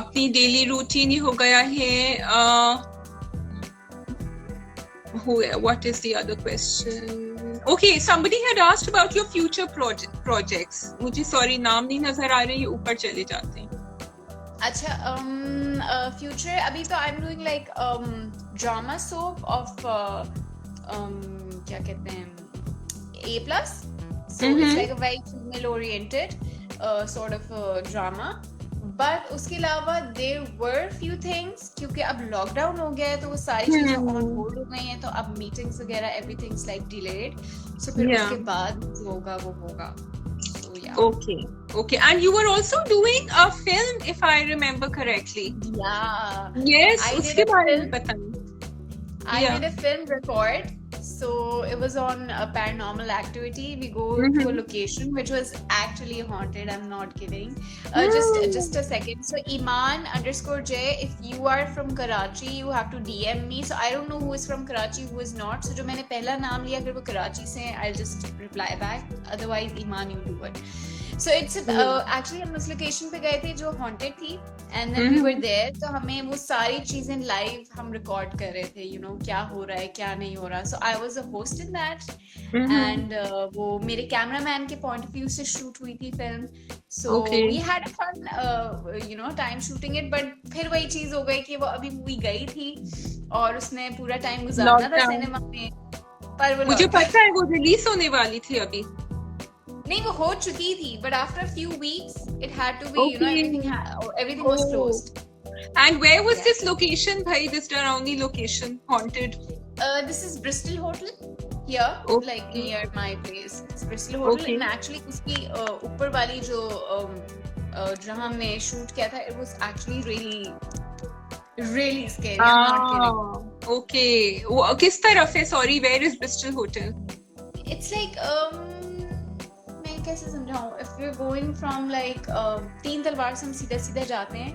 अपनी daily routine ही हो गया है. What is the other question? Okay, somebody had asked about your future projects. मुझे sorry नाम नहीं नजर आ रहे, ये ऊपर चले जाते हैं. अच्छा, future अभी तो I'm doing like drama soap of क्या कहते हैं, A+. So it's like a very female oriented sort of drama. But उसके अलावा there were few things, क्योंकि अब लॉकडाउन हो गया है तो वो सारी चीजें ऑन होल्ड हो गई हैं, तो अब मीटिंग्स वगैरह everything's like delayed. So फिर Yeah. उसके बाद जो होगा वो होगा. So yeah. Okay. Okay. And you were also doing a film, if I remember correctly. Yeah. Yes. I did उसके a बारे में film. बताइए. I Yeah. did a film record. So it was on a paranormal activity. We go to a location which was actually haunted. I'm not kidding. Just a second. So Iman_J. If you are from Karachi, you have to DM me. So I don't know who is from Karachi, who is not. So जो मैंने पहला नाम लिया, अगर वो कराची से हैं, I'll just reply back. Otherwise, Iman, you do it. So it's actually हम उस लोकेशन पे गए थे जो haunted थी, and then we were there. तो हमें वो सारी चीजें live हम record कर रहे थे, you know, क्या हो रहा है क्या नहीं हो रहा. So I was a host in that, and वो मेरे cameraman के point of view से shoot हुई थी film. So Okay. we had a fun you know time shooting it, but फिर वही चीज हो गई कि वो अभी movie गई थी और उसने पूरा time गुजारना था Lockdown. सिनेमा में, पर वो मुझे पता है वो रिलीज होने वाली थी अभी. नहीं, वो हो चुकी थी, but after a few weeks it had to be, you know, Okay. everything was closed. And where was Yeah. this location, bhai? This Dharauni location, haunted. This is Bristol Hotel here, Okay. like near my place. It's Bristol Hotel, Okay. and actually उसकी ऊपर वाली जो जहाँ हमने shoot किया था, it was actually really scary. I'm not kidding. Okay. वो किस तरफ है? Sorry, where is Bristol Hotel? It's like मैं कैसे समझाऊं? If we're going from like तीन तलवार से हम सीधा जाते हैं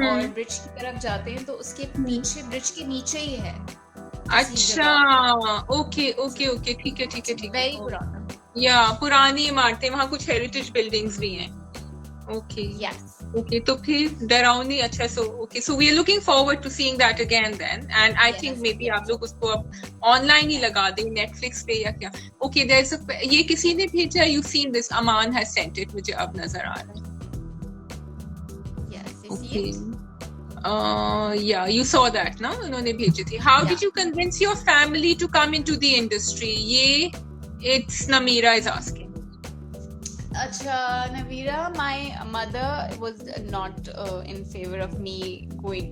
और ब्रिज की तरफ जाते हैं, तो उसके पीछे ब्रिज के नीचे ही है. अच्छा. Okay. ठीक है. Very पुराना. या पुरानी इमारतें, वहाँ कुछ हेरिटेज बिल्डिंग्स भी हैं. Okay. Yes. Okay, तो फिर डरावनी. अच्छा, so we are looking forward to seeing that again then, and I think maybe आप लोग उसको अब ऑनलाइन ही लगा दें Netflix पे या क्या. Okay, there's ये किसी ने भेजा, you've seen this, Aman has sent it, मुझे अब नजर आ रहा है. Yes, you see Okay. it? Yeah, you saw that, ना? उन्होंने भेजी थी. How Yeah. did you convince your family to come into the industry? ये it's Namira is asking. Acha, Navira, my mother was not in favor of me going,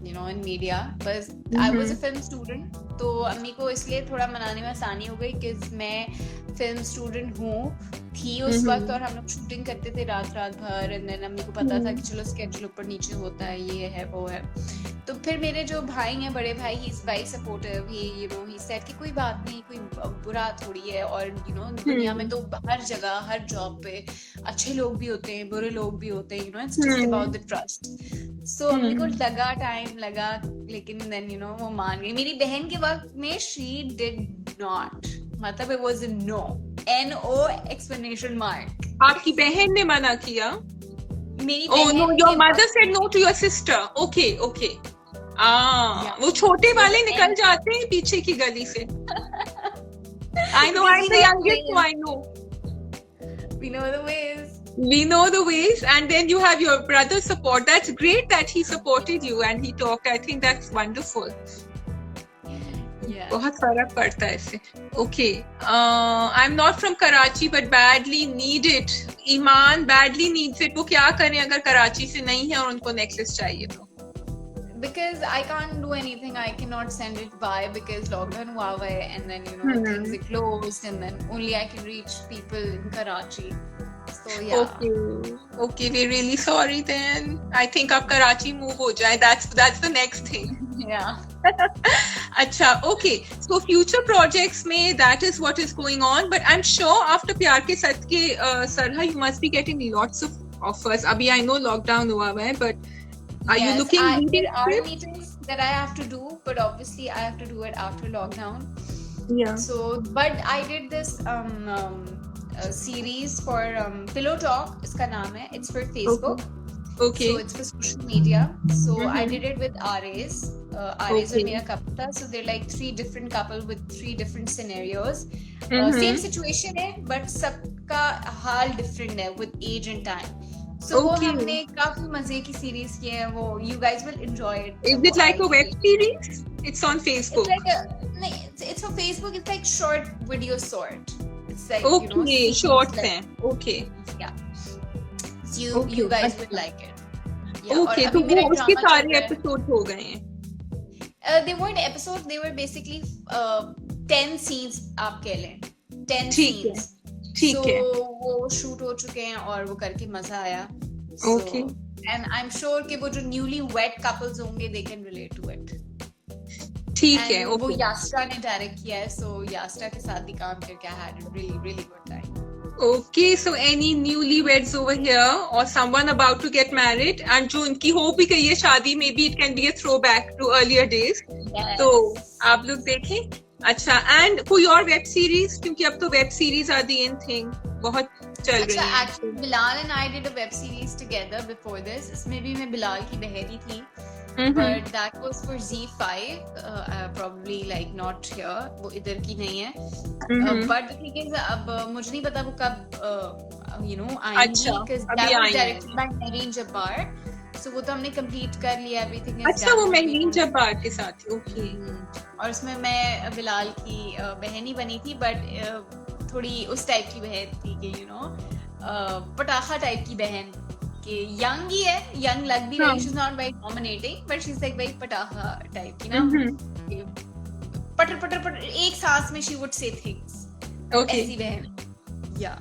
you know, in media, but I was a film student. तो अम्मी को इसलिए थोड़ा मनाने में आसानी हो गई कि मैं फिल्म स्टूडेंट थी उस वक्त, और हम लोग शूटिंग करते थे रात भर, एंड देन अम्मी को पता था कि चलो स्केड्यूल ऊपर नीचे होता है, ये है वो है. तो फिर मेरे जो भाई हैं, बड़े भाई, he is very supportive. He you know he said कि कोई बात नहीं, कोई बुरा थोड़ी है, और यू नो दुनिया में तो हर जगह हर जॉब पे अच्छे लोग भी होते हैं, बुरे लोग भी होते हैं, you know, it's just about the trust. So अम्मी को टाइम लगा, लेकिन देन यू नो वो मान गई. मेरी बहन के वक्त में शी डिड नॉट, मतलब it was no, NO explanation mark. आपकी बहन ने मना किया? मेरी Oh बहन no, के your mother वक्त- said no to your sister. Okay. Yeah. वो छोटे वाले निकल जाते हैं पीछे की गली से. I know, I'm the youngest, so I know. We know the ways. We know the ways, and then you have your brother's support. That's great that he supported you and he talked. I think that's wonderful. Yeah. बहुत फर्क पड़ता है इससे. Okay. I'm not from Karachi, but badly need it. Iman badly needs it. वो क्या करें अगर कराची से नहीं है और उनको necklace चाहिए तो? Because I can't do anything. I cannot send it by because lockdown हुआ हुआ है, and then you know things are closed, and then only I can reach people in Karachi. So yeah. Okay, we're really sorry then. I think आप Karachi move हो जाए. That's the next thing. Yeah. अच्छा, okay. So future projects में that is what is going on. But I'm sure after प्यार के साथ के Sarha, you must be getting lots of offers. अभी I know lockdown हुआ है, but are you looking? There are meetings that I have to do, but obviously I have to do it after lockdown. Yeah. So, but I did this series for Pillow Talk. इसका नाम है. It's for Facebook. Okay. So it's for social media. So I did it with RAs. RAs और मेरा couple था. So they're like 3 different couple with 3 different scenarios. Same situation है, but सबका हाल different है with age and time. So वो हमने काफी मजे की series की है. वो you guys will enjoy it. Is it like a web series? It's on Facebook. It's for Facebook. It's like short video sort. It's like okay, short thing. Okay. Yeah. So you guys will like it. Yeah. Okay, तो वो उसके सारे episodes हो गए हैं. They weren't episodes. They were basically 10 scenes आप कह लें. 10 scenes. ठीक है. So वो shoot हो चुके हैं और वो करके मजा आया. Okay. And I'm sure कि वो जो newly wed couples होंगे, they can relate to it. ठीक है. वो यास्ट्रा ने डायरेक्ट किया है, so यास्ट्रा के साथ भी काम करके I had a really really good time. Okay, so any newlyweds over here or someone about to get married and जो उनकी हो भी गई है शादी, maybe it can be a throwback to earlier days. Yes. तो आप लोग देखें. अच्छा, and कोई और वेब सीरीज, क्योंकि अब तो web series are the in thing, बहुत चल रही है. अच्छा, actually Bilal and I did a web series together before this. इसमें भी मैं बिलाल की बहन ही थी. But that was for Z5, probably like not here. वो इधर की नहीं है. But the thing is, अब मुझे नहीं पता वो कब आएंगी, because that was directed by Mehreen Jabbar. So वो तो हमने complete कर लिया, everything is done. अच्छा, वो मेहरीन जब्बार के साथ. Okay. और उसमें मैं बिलाल की बहन ही बनी थी, but थोड़ी उस टाइप की बहन थी कि पटाखा टाइप की बहन. यंग ही है, यंग लग भी रही, she's not very dominating, but she's like very पटाखा type की ना. पटर पटर पटर एक सांस में she would say things. Okay. ऐसी बहन. Yeah.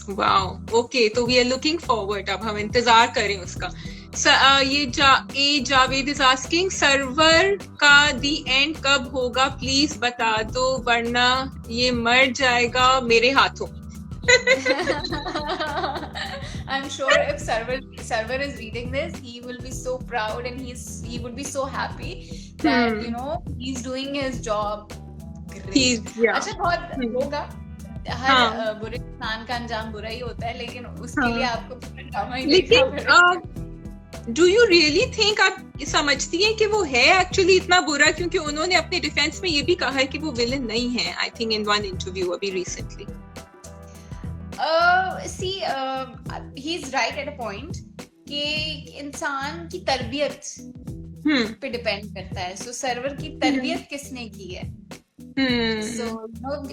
Wow. Okay, तो we are looking forward. अब हम इंतजार करें उसका. ये जावेद is asking, सर्वर का the end कब होगा, प्लीज बता दो, वरना ये मर जाएगा मेरे हाथों. I'm sure if Sarwar is reading this, he will be so proud and he would be so happy that he's doing his job great. अच्छा, बहुत होगा. हर बुरे इंसान का अंजाम बुरा ही होता है, लेकिन उसके लिए आपको पूरा ड्रामा ही देखना पड़ेगा. Do you really think, आप समझती हैं कि वो है actually इतना बुरा, क्योंकि उन्होंने अपने डिफेंस में ये भी कहा है कि वो विलन नहीं है. I think in one interview अभी recently. See, he's right at a point कि इंसान की तरबियत पे डिपेंड करता है. So सर्वर की तरबियत किसने की है? So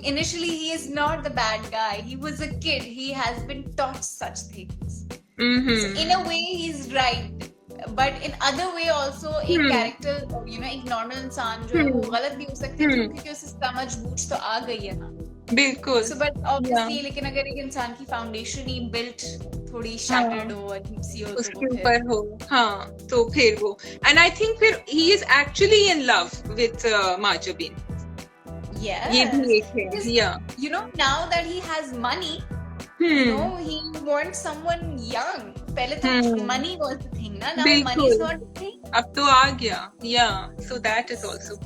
initially he is not the bad guy. He was a kid. He has been taught such things. So in a way he's right, but in other way also एक character, एक normal इंसान जो है वो गलत भी हो सकता है, क्योंकि उसे समझ बूझ तो आ गई है ना. बिल्कुल. So but obviously लेकिन अगर एक इंसान की फाउंडेशन ही built थोड़ी shattered हो, अजीब सी हो, उसके ऊपर हो, हाँ, तो फिर वो. And I think फिर he is actually in love with Mahjabin. Yes. ये भी एक है. Yeah. Now that he has money, he wants someone young. पहले तो money was the thing ना. Now money is not the thing. अब तो आ गया. Yeah. So that is also.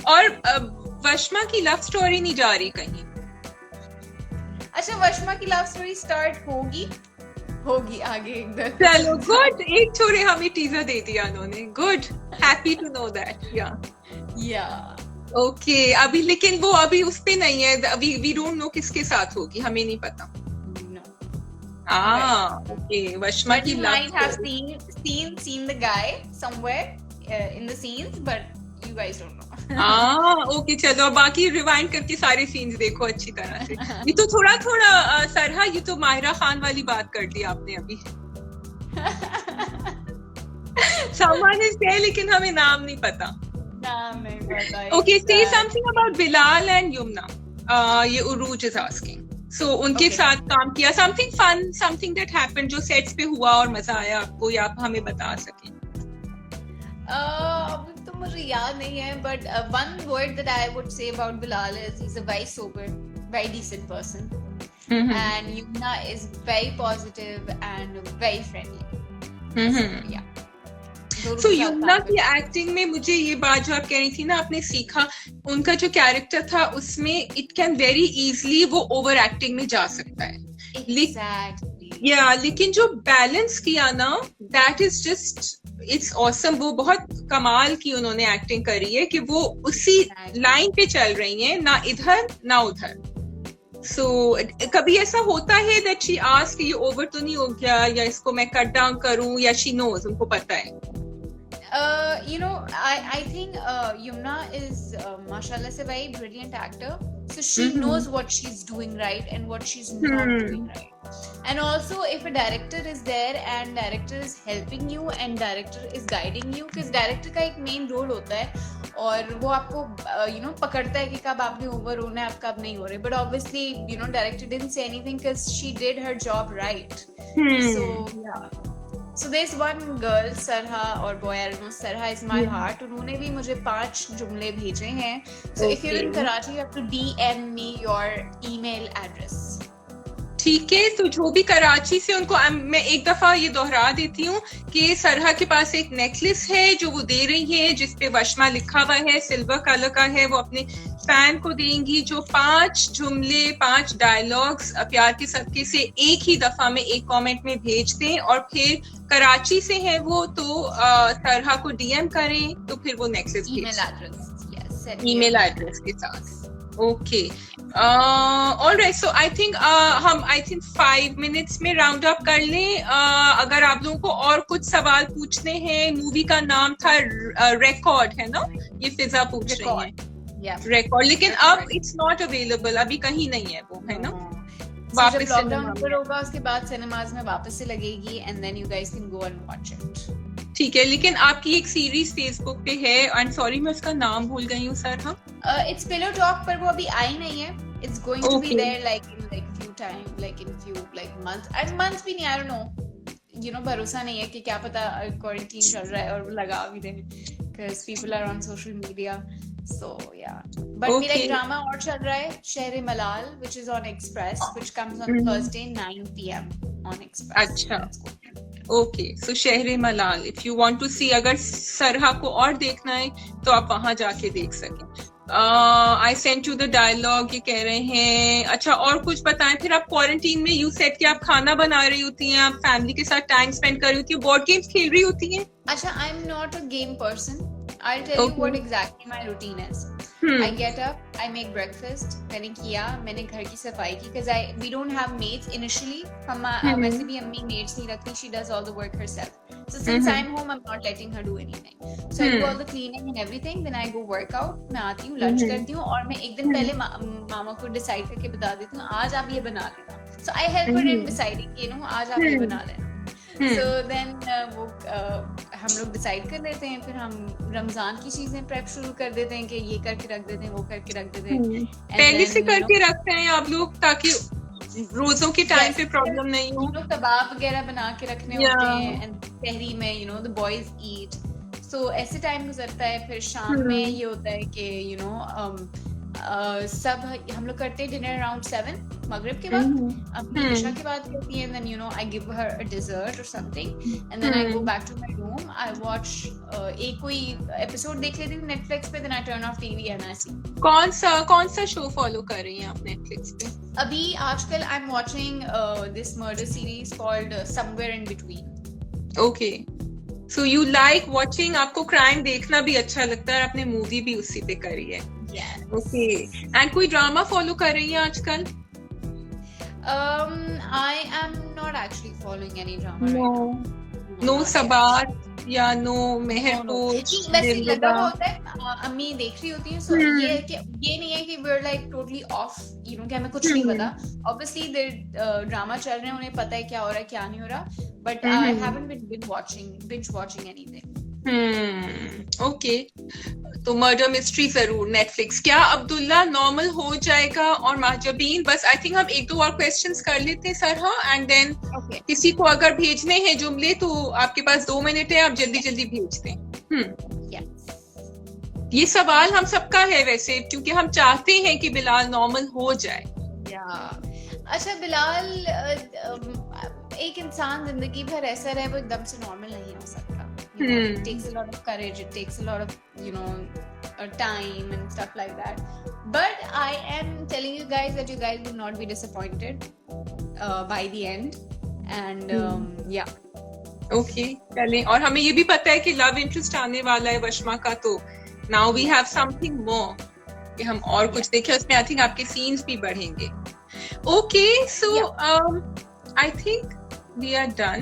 और वशमा की लव स्टोरी नहीं जा रही कहीं. अच्छा, वशमा की लव स्टोरी स्टार्ट होगी आगे एकदम. चलो, गुड. एक छोरे हमें टीजर दे दिया उन्होंने. Good. Happy to know that. Yeah. Okay. अभी लेकिन वो अभी उस पे नहीं है. अभी वी डोंट नो किसके साथ होगी, हमें नहीं पता. ओके. वशमा की love story. You might have seen the guy somewhere in the scenes, but you guys don't know. Okay. चलो, बाकी रिवाइंड करके सारे सीन्स देखो अच्छी तरह से. ये तो थोड़ा सरहा, ये तो माहिरा खान वाली बात कर दी आपने अभी. someone is there, लेकिन हमें नाम नहीं पता. नाम नहीं पता. Okay, say something about Bilal and Yumna. ये Uruj is asking. So उनके Okay. साथ काम किया, something fun, something that happened जो सेट्स पे हुआ और मजा आया आपको, या आप हमें बता सकें? अभी तो मुझे याद नहीं है, but one word that I would say about Bilal is he's a very sober, very decent person, and Yumna is very positive and very friendly. So, yeah. So Yamuna की एक्टिंग में मुझे ये बात जो आप कह रही थी ना, आपने सीखा, उनका जो कैरेक्टर था उसमें इट कैन वेरी इजीली वो ओवर एक्टिंग में जा सकता है. Exactly. लेकिन जो बैलेंस किया ना, that is just it's awesome. वो बहुत कमाल की उन्होंने एक्टिंग करी है कि वो उसी लाइन पे चल रही हैं, ना इधर ना उधर. So कभी ऐसा होता है that she asks ये ओवर तो नहीं हो गया, या इसको मैं कट डाउन करूं, या she knows, उनको पता है? I think Yumna is mashallah se very brilliant actor, so she knows what she's doing right and what she's not doing right. And also if a director is there and director is helping you and director is guiding you, because director का एक main role होता है और वो आपको पकड़ता है कि कब आपने ओवर होना है, आप कब नहीं हो रहे. But obviously director didn't say anything because she did her job right. So yeah. So there's one girl, Sarha or boy, I don't know, Sarha is my heart. उन्होंने भी मुझे 5 जुमले भेजे हैं. So if you're in Karachi, you have to DM me your email address. ठीक है. तो जो भी कराची से, उनको मैं एक दफा ये दोहरा देती हूँ कि सरहा के पास एक नेकलेस है जो वो दे रही है, जिसपे वशमा लिखा हुआ है, सिल्वर कलर का है. वो अपने फैन को देंगी जो 5 जुमले, 5 डायलॉग्स प्यार के सदके से एक ही दफा में एक कमेंट में भेज दें, और फिर कराची से है वो तो सरहा को डीएम करें, तो फिर वो नेकलेस ईमेल एड्रेस के साथ. Okay. Alright. So I think हम 5 मिनट्स में राउंड अप कर लें. अगर आप लोगों को और कुछ सवाल पूछने हैं, मूवी का नाम था रिकॉर्ड, है ना? ये फिजा पूछ रही हैं. रिकॉर्ड. लेकिन अब इट्स नॉट अवेलेबल, अभी कहीं नहीं है वो, है ना? वापस लॉकडाउन ऊपर होगा, उसके बाद सिनेमाज में वापस से लगेगी, and then you guys can go and watch it. ठीक है. लेकिन आपकी एक सीरीज फेसबुक पे है, एंड सॉरी मैं उसका नाम भूल गई हूँ सर. हाँ, इट्स पिलो टॉक, पर वो अभी आई नहीं है. It's going to be there like in few time, like in few months भी नहीं, आई डोंट नो. भरोसा नहीं है कि क्या पता क्वारंटीन चल रहा है और लगा भी दें, because people are on social media. So yeah, but मेरा एक ड्रामा और चल रहा है, शहरे मलाल, which is on Express, which comes on Thursday 9 PM on Express. अच्छा. ओके. सो शहरे मलाल, इफ यू वांट टू सी, अगर सरहा को और देखना है तो आप वहां जाके देख सकें. I sent you the dialogue, ये कह रहे हैं. अच्छा, और कुछ बताएं. फिर आप क्वारंटीन में, यू सेड कि आप खाना बना रही होती हैं, आप फैमिली के साथ टाइम स्पेंड कर रही होती हैं, बोर्ड गेम्स खेल रही होती हैं? अच्छा, I am not a game person. I'll tell you what exactly my routine is. I get up, I make breakfast. मैंने किया, मैंने घर की सफाई की, because we don't have maids initially. हम वैसे भी अम्मी maids नहीं रखती. She does all the work herself. So since I'm home, I'm not letting her do anything. So I do all the cleaning and everything. Then I go work out. मैं आती हूँ, lunch करती हूँ, और मैं एक दिन पहले मामा को decide करके बता देती हूँ, आज आप ये बना लेना. So I help her in deciding, आज आप ये बना लेना. So then वो हम लोग डिसाइड कर लेते हैं. फिर हम रमजान की चीजें प्रेप शुरू कर देते हैं कि ये करके रख देते हैं, वो करके रख देते हैं. पहले से करके रखते हैं आप लोग, ताकि रोजों के टाइम पे प्रॉब्लम नहीं हो. हम लोग कबाब वगैरह बना के रखने होते हैं, एंड सहरी में द बॉयज ईट. सो ऐसे टाइम गुजरता है. फिर शाम में ये होता है कि सब हम लोग करते हैं डिनर अराउंड 7 मगरिब के बाद. अपनी इशा के बाद करती है. Then I give her a dessert और something, and then I go back to my room. I watch एक कोई एपिसोड देख लेती हूँ नेटफ्लिक्स पे. Then I turn off TV and I see. कौन सा शो फॉलो कर रही हैं आप नेटफ्लिक्स पे? अभी आजकल I am watching this murder series called somewhere in between. Okay. So you like watching, आपको क्राइम देखना भी अच्छा लगता है, आपने मूवी भी उसी पे करी है. ओके. एंड कोई ड्रामा फॉलो कर रही हैं आजकल? I am not actually following any drama right now. No सबात या नो मेहरपोश? वैसे लगा हुआ होता है, अम्मी देख रही होती हैं. सो ये नहीं है कि we're like totally off, कि हमें कुछ नहीं पता. Obviously ड्रामा चल रहे हैं, उन्हें पता है क्या हो रहा है क्या नहीं हो रहा. But I haven't been binge watching anything. Okay, तो मर्डर मिस्ट्री जरूर नेटफ्लिक्स। क्या अब्दुल्ला नॉर्मल हो जाएगा? और महजबीन, बस आई थिंक हम एक दो और क्वेश्चंस कर लेते हैं सर, हाँ, एंड देन Okay. किसी को अगर भेजने हैं जुमले तो आपके पास 2 मिनट है, आप जल्दी जल्दी भेज दें। Yes. ये सवाल हम सबका है वैसे, क्योंकि हम चाहते हैं कि बिलाल नॉर्मल हो जाए। Yeah. अच्छा बिलाल, एक इंसान जिंदगी भर ऐसा रहे वो एकदम से नॉर्मल नहीं हो सकता. It takes a lot of courage, it takes a lot of, time and stuff like that. But I am telling you guys that you guys will not be disappointed by the end. And yeah. Okay, चलें। और हमें ये भी पता है कि love interest आने वाला है वशमा का, तो now we have something more कि हम और कुछ देखें उसमें। आई थिंक आपके सीन्स भी बढ़ेंगे। Okay, so I think we are done.